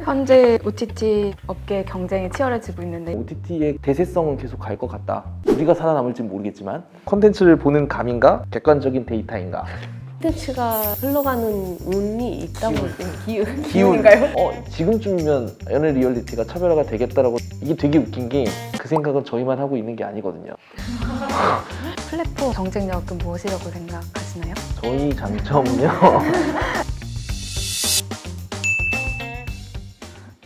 현재 OTT 업계 경쟁이 치열해지고 있는데 OTT의 대세성은 계속 갈 것 같다. 우리가 살아남을지는 모르겠지만 컨텐츠를 보는 감인가? 객관적인 데이터인가? 콘텐츠가 흘러가는 운이 있다고 기운인가요? 지금쯤이면 연애 리얼리티가 차별화가 되겠다라고. 이게 되게 웃긴 게 그 생각은 저희만 하고 있는 게 아니거든요. 플랫폼 경쟁력은 무엇이라고 생각하시나요? 저희 장점은요.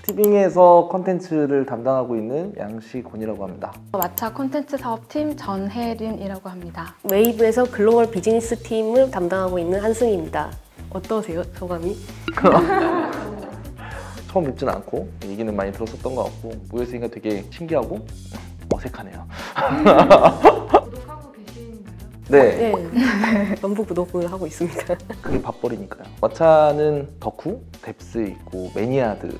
티빙에서 컨텐츠를 담당하고 있는 양시곤이라고 합니다. 왓챠 콘텐츠 사업팀 전혜린이라고 합니다. 웨이브에서 글로벌 비즈니스 팀을 담당하고 있는 한승희입니다. 어떠세요, 소감이? 처음 뵙진 않고 얘기는 많이 들었었던 것 같고 모였으니까 되게 신기하고 어색하네요. 구독하고 계신가요? 네. 네, 전부 구독을 하고 있습니다. 그게 밥벌이니까요. 왓챠는 덕후, 뎁스 있고 매니아들을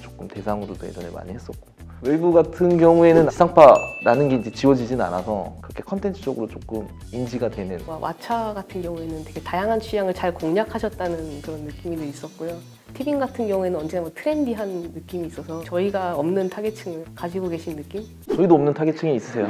조금 대상으로도 예전에 많이 했었고 웨이브 같은 경우에는 지상파라는 게 이제 지워지진 않아서 그렇게 컨텐츠적으로 조금 인지가 되는. 왓챠 같은 경우에는 되게 다양한 취향을 잘 공략하셨다는 그런 느낌이 있었고요. 티빙 같은 경우에는 언제나 뭐 트렌디한 느낌이 있어서 저희가 없는 타겟층을 가지고 계신 느낌? 저희도 없는 타겟층이 있으세요.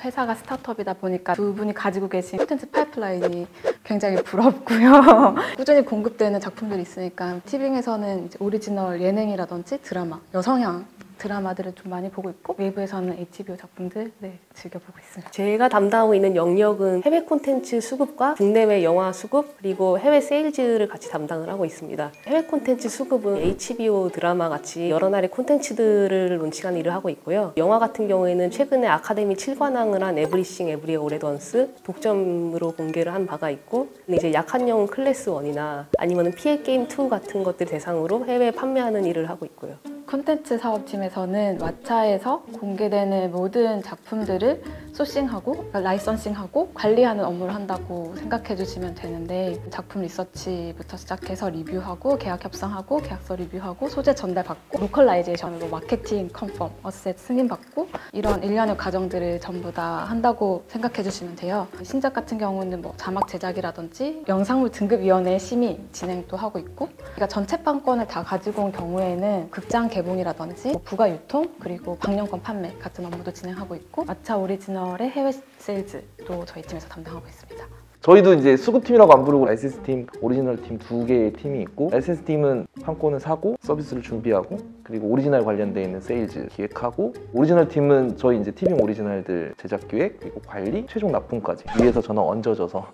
회사가 스타트업이다 보니까 두 분이 가지고 계신 콘텐츠 파이프라인이 굉장히 부럽고요. 꾸준히 공급되는 작품들이 있으니까 티빙에서는 이제 오리지널 예능이라든지 드라마, 여성향 드라마들을 좀 많이 보고 있고 웨이브에서는 HBO 작품들 즐겨보고 있습니다. 제가 담당하고 있는 영역은 해외 콘텐츠 수급과 국내외 영화 수급 그리고 해외 세일즈를 같이 담당을 하고 있습니다. 해외 콘텐츠 수급은 HBO 드라마 같이 여러 나라의 콘텐츠들을 론칭하는 일을 하고 있고요. 영화 같은 경우에는 최근에 아카데미 7관왕을 한 에브리싱 에브리 올 던스 독점으로 공개를 한 바가 있고 이제 약한 영웅 클래스 1이나 아니면 피해 게임 2 같은 것들 대상으로 해외 판매하는 일을 하고 있고요. 콘텐츠 사업팀에서는 왓챠에서 공개되는 모든 작품들을 소싱하고 그러니까 라이선싱하고 관리하는 업무를 한다고 생각해 주시면 되는데 작품 리서치부터 시작해서 리뷰하고 계약 협상하고 계약서 리뷰하고 소재 전달받고 로컬라이제이션으로 마케팅 컨펌, 어셋 승인받고 이런 일련의 과정들을 전부 다 한다고 생각해 주시면 돼요. 신작 같은 경우는 뭐 자막 제작이라든지 영상물 등급위원회 심의 진행도 하고 있고 그러니까 전체판권을 다 가지고 온 경우에는 극장 개봉이라든지 부가 유통 그리고 방영권 판매 같은 업무도 진행하고 있고 왓챠 오리지널의 해외 세일즈도 저희 팀에서 담당하고 있습니다. 저희도 이제 수급팀이라고 안 부르고 라이센스팀, 오리지널팀 두 개의 팀이 있고 라이센스팀은 판권을 사고 서비스를 준비하고 그리고 오리지널 관련돼 있는 세일즈 기획하고 오리지널팀은 저희 이제 티빙 오리지널들 제작 기획 그리고 관리, 최종 납품까지 위에서 저는 얹어져서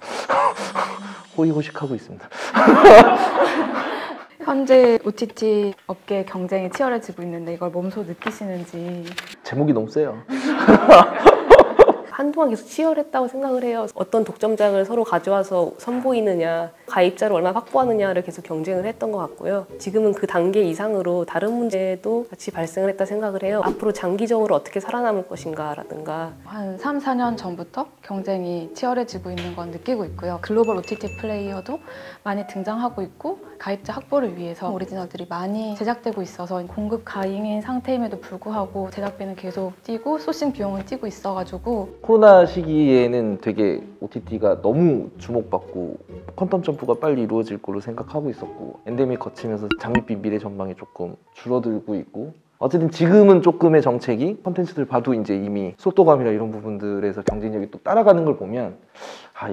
호의호식하고 있습니다. 현재 OTT 업계 경쟁이 치열해지고 있는데 이걸 몸소 느끼시는지. 제목이 너무 세요. 한동안 계속 치열했다고 생각을 해요. 어떤 독점작을 서로 가져와서 선보이느냐, 가입자를 얼마나 확보하느냐를 계속 경쟁을 했던 것 같고요. 지금은 그 단계 이상으로 다른 문제도 같이 발생을 했다 생각을 해요. 앞으로 장기적으로 어떻게 살아남을 것인가 라든가 한 3, 4년 전부터 경쟁이 치열해지고 있는 건 느끼고 있고요. 글로벌 OTT 플레이어도 많이 등장하고 있고 가입자 확보를 위해서 오리지널들이 많이 제작되고 있어서 공급 가잉인 상태임에도 불구하고 제작비는 계속 뛰고 소싱 비용은 뛰고 있어가지고 코로나 시기에는 되게 OTT가 너무 주목받고 퀀텀 점프가 빨리 이루어질 걸로 생각하고 있었고 엔데믹 거치면서 장밋빛 미래 전망이 조금 줄어들고 있고 어쨌든 지금은 조금의 정책이 콘텐츠들 봐도 이제 이미 속도감이나 이런 부분들에서 경쟁력이 또 따라가는 걸 보면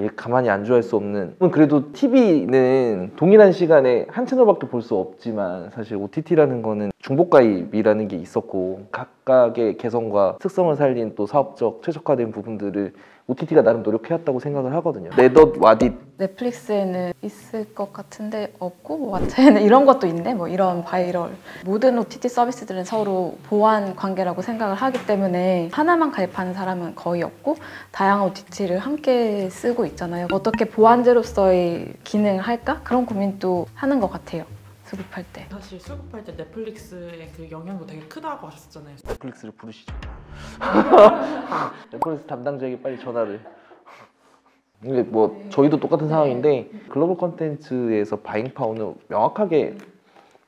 얘 가만히 안주할 수 없는. 그래도 TV는 동일한 시간에 한 채널밖에 볼 수 없지만 사실 OTT라는 거는 중복가입이라는 게 있었고 각각의 개성과 특성을 살린 또 사업적 최적화된 부분들을 OTT가 나름 노력해왔다고 생각을 하거든요. 네덧 와딧 넷플릭스에는 있을 것 같은데 없고 뭐 왓챠에는 이런 것도 있네 뭐 이런 바이럴 모든 OTT 서비스들은 서로 보완 관계라고 생각을 하기 때문에 하나만 가입하는 사람은 거의 없고 다양한 OTT를 함께 쓰고 있잖아요. 어떻게 보완제로서의 기능을 할까? 그런 고민도 하는 것 같아요. 수급할 때. 사실 수급할 때 넷플릭스의 그 영향도 되게 크다고 하셨잖아요. 넷플릭스를 부르시죠. 넷플릭스 담당자에게 빨리 전화를. 근데 뭐 저희도 똑같은 상황인데 글로벌 콘텐츠에서 바잉 파워는 명확하게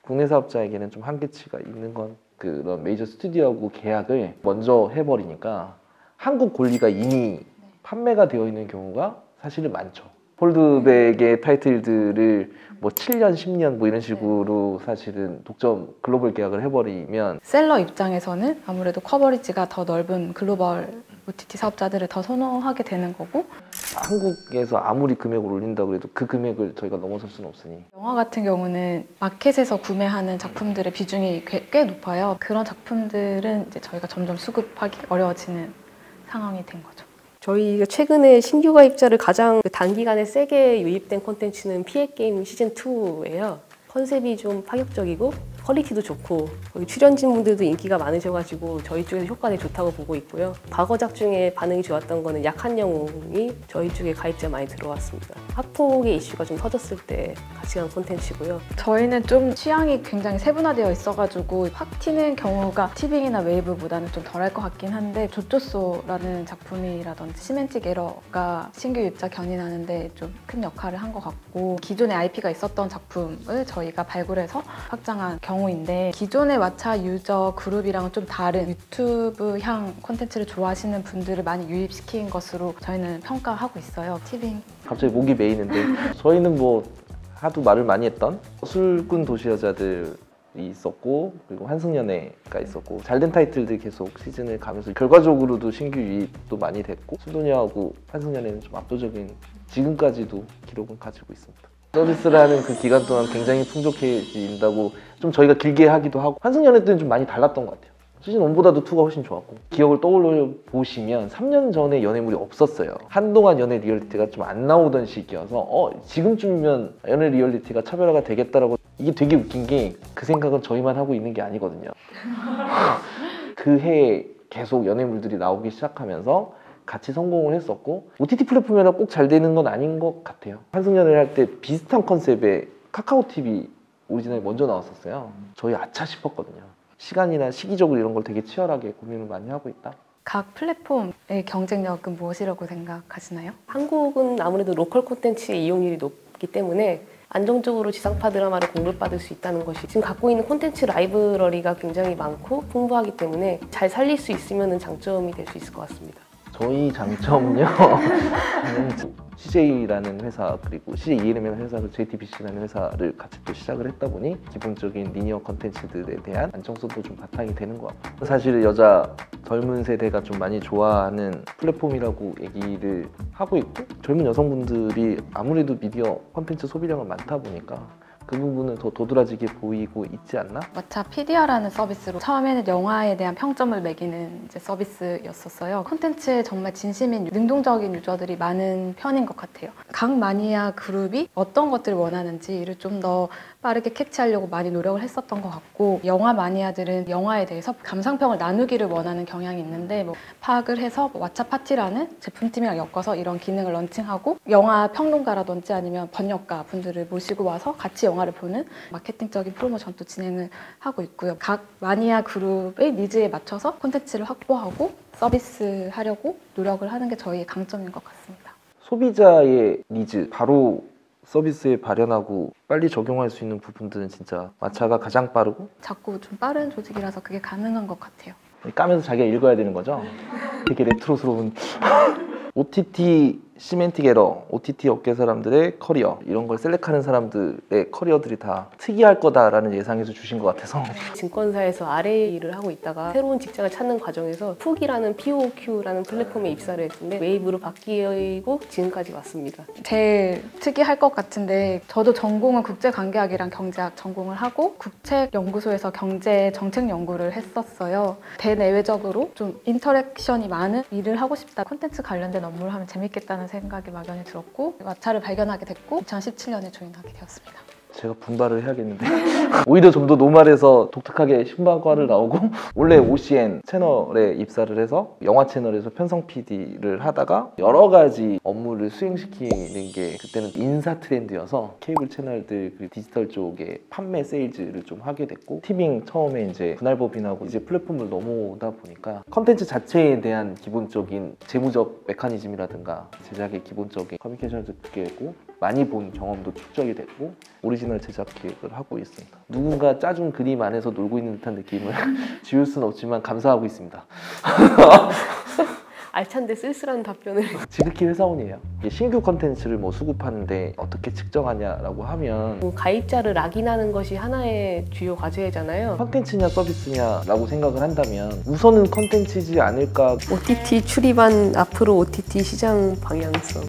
국내 사업자에게는 좀 한계치가 있는 건 그런 메이저 스튜디오하고 계약을 먼저 해버리니까 한국 권리가 이미 판매가 되어 있는 경우가 사실은 많죠. 폴드백의 타이틀들을 뭐 7년, 10년 뭐 이런 식으로 사실은 독점 글로벌 계약을 해버리면 셀러 입장에서는 아무래도 커버리지가 더 넓은 글로벌 OTT 사업자들을 더 선호하게 되는 거고, 한국에서 아무리 금액을 올린다고 해도 그 금액을 저희가 넘어설 수는 없으니. 영화 같은 경우는 마켓에서 구매하는 작품들의 비중이 꽤 높아요. 그런 작품들은 이제 저희가 점점 수급하기 어려워지는 상황이 된 거죠. 저희가 최근에 신규 가입자를 가장 단기간에 세게 유입된 콘텐츠는 피해 게임 시즌2예요. 컨셉이 좀 파격적이고 퀄리티도 좋고 거기 출연진분들도 인기가 많으셔가지고 저희 쪽에서 효과가 좋다고 보고 있고요. 과거작 중에 반응이 좋았던 거는 약한 영웅이 저희 쪽에 가입자 많이 들어왔습니다. 학폭의 이슈가 좀 터졌을 때 같이 간 콘텐츠고요. 저희는 좀 취향이 굉장히 세분화되어 있어가지고 확 튀는 경우가 티빙이나 웨이브보다는 좀 덜할 것 같긴 한데, 조조소라는 작품이라든지 시멘틱 에러가 신규 입자 견인하는데 좀 큰 역할을 한 것 같고, 기존에 IP가 있었던 작품을 저희가 발굴해서 확장한 경우인데, 기존의 왓챠 유저 그룹이랑은 좀 다른 유튜브향 콘텐츠를 좋아하시는 분들을 많이 유입시킨 것으로 저희는 평가하고 있어요. 티빙. 갑자기 목이 메이는데 저희는 뭐 하도 말을 많이 했던 술꾼 도시여자들이 있었고, 그리고 환승연애가 있었고, 잘된 타이틀들 계속 시즌을 가면서 결과적으로도 신규 유입도 많이 됐고, 순도녀하고 환승연애는 좀 압도적인 지금까지도 기록은 가지고 있습니다. 서비스라는 그 기간 동안 굉장히 풍족해진다고 좀 저희가 길게 하기도 하고, 환승연애 때는 좀 많이 달랐던 것 같아요. 시즌 1보다도 2가 훨씬 좋았고, 기억을 떠올려 보시면 3년 전에 연애물이 없었어요. 한동안 연애 리얼리티가 좀 안 나오던 시기여서 지금쯤이면 연애 리얼리티가 차별화가 되겠다라고. 이게 되게 웃긴 게 그 생각은 저희만 하고 있는 게 아니거든요. 그 해에 계속 연애물들이 나오기 시작하면서 같이 성공을 했었고, OTT 플랫폼이라 꼭 잘 되는 건 아닌 것 같아요. 환승연애를 할 때 비슷한 컨셉의 카카오TV 오리지널이 먼저 나왔었어요. 저희 아차 싶었거든요. 시간이나 시기적으로 이런 걸 되게 치열하게 고민을 많이 하고 있다. 각 플랫폼의 경쟁력은 무엇이라고 생각하시나요? 한국은 아무래도 로컬 콘텐츠의 이용률이 높기 때문에 안정적으로 지상파 드라마를 공급받을 수 있다는 것이, 지금 갖고 있는 콘텐츠 라이브러리가 굉장히 많고 풍부하기 때문에 잘 살릴 수 있으면 장점이 될 수 있을 것 같습니다. 저희 장점은요. CJ라는 회사, 그리고 CJ ENM이라는 회사, 그리고 JTBC라는 회사를 같이 또 시작을 했다 보니 기본적인 리니어 컨텐츠들에 대한 안정성도 좀 바탕이 되는 것 같고, 사실 여자 젊은 세대가 좀 많이 좋아하는 플랫폼이라고 얘기를 하고 있고, 젊은 여성분들이 아무래도 미디어 컨텐츠 소비량은 많다 보니까 그 부분은 더 도드라지게 보이고 있지 않나? 왓챠 PDR라는 서비스로 처음에는 영화에 대한 평점을 매기는 이제 서비스였었어요. 콘텐츠에 정말 진심인 능동적인 유저들이 많은 편인 것 같아요. 각 마니아 그룹이 어떤 것들을 원하는지를 좀 더 빠르게 캐치하려고 많이 노력을 했었던 것 같고, 영화 마니아들은 영화에 대해서 감상평을 나누기를 원하는 경향이 있는데, 파악을 해서 왓챠 파티라는 제품팀이랑 엮어서 이런 기능을 런칭하고, 영화 평론가라든지 아니면 번역가 분들을 모시고 와서 같이 영화를 보는 마케팅적인 프로모션도 진행을 하고 있고요. 각 마니아 그룹의 니즈에 맞춰서 콘텐츠를 확보하고 서비스하려고 노력을 하는 게 저희의 강점인 것 같습니다. 소비자의 니즈, 바로 서비스에 발현하고 빨리 적용할 수 있는 부분들은 진짜 왓챠가 가장 빠르고, 자꾸 좀 빠른 조직이라서 그게 가능한 것 같아요. 까면서 자기가 읽어야 되는 거죠. 되게 레트로스러운 OTT 시멘틱 에러, OTT 업계 사람들의 커리어, 이런 걸 셀렉하는 사람들의 커리어들이 다 특이할 거다라는 예상에서 주신 것 같아서. 증권사에서 RA 일을 하고 있다가 새로운 직장을 찾는 과정에서 푹이라는 POQ라는 플랫폼에 입사를 했는데 웨이브로 바뀌고 지금까지 왔습니다. 제일 특이할 것 같은데, 저도 전공은 국제관계학이랑 경제학 전공을 하고 국책연구소에서 경제 정책 연구를 했었어요. 대내외적으로 좀 인터랙션이 많은 일을 하고 싶다, 콘텐츠 관련된 업무를 하면 재밌겠다는 생각이 막연히 들었고, 왓챠를 발견하게 됐고 2017년에 조인하게 되었습니다. 제가 분발을 해야겠는데 오히려 좀 더 노말해서 독특하게 신박과를 나오고, 원래 OCN 채널에 입사를 해서 영화 채널에서 편성 PD를 하다가 여러 가지 업무를 수행시키는 게 그때는 인사 트렌드여서 케이블 채널들 그 디지털 쪽에 판매 세일즈를 좀 하게 됐고, 티빙 처음에 이제 분할법인하고 이제 플랫폼을 넘어오다 보니까 컨텐츠 자체에 대한 기본적인 재무적 메커니즘이라든가 제작의 기본적인 커뮤니케이션도 듣게고, 많이 본 경험도 축적이 됐고, 오리지널 제작 기획을 하고 있습니다. 누군가 짜준 그림 안에서 놀고 있는 듯한 느낌을 지울 수는 없지만 감사하고 있습니다. 알찬데 쓸쓸한 답변을. 지극히 회사원이에요. 이게 신규 컨텐츠를 뭐 수급하는데 어떻게 측정하냐라고 하면 가입자를 락인하는 것이 하나의 주요 과제잖아요. 컨텐츠냐 서비스냐라고 생각을 한다면 우선은 컨텐츠지 않을까. OTT 출입한 앞으로 OTT 시장 방향성.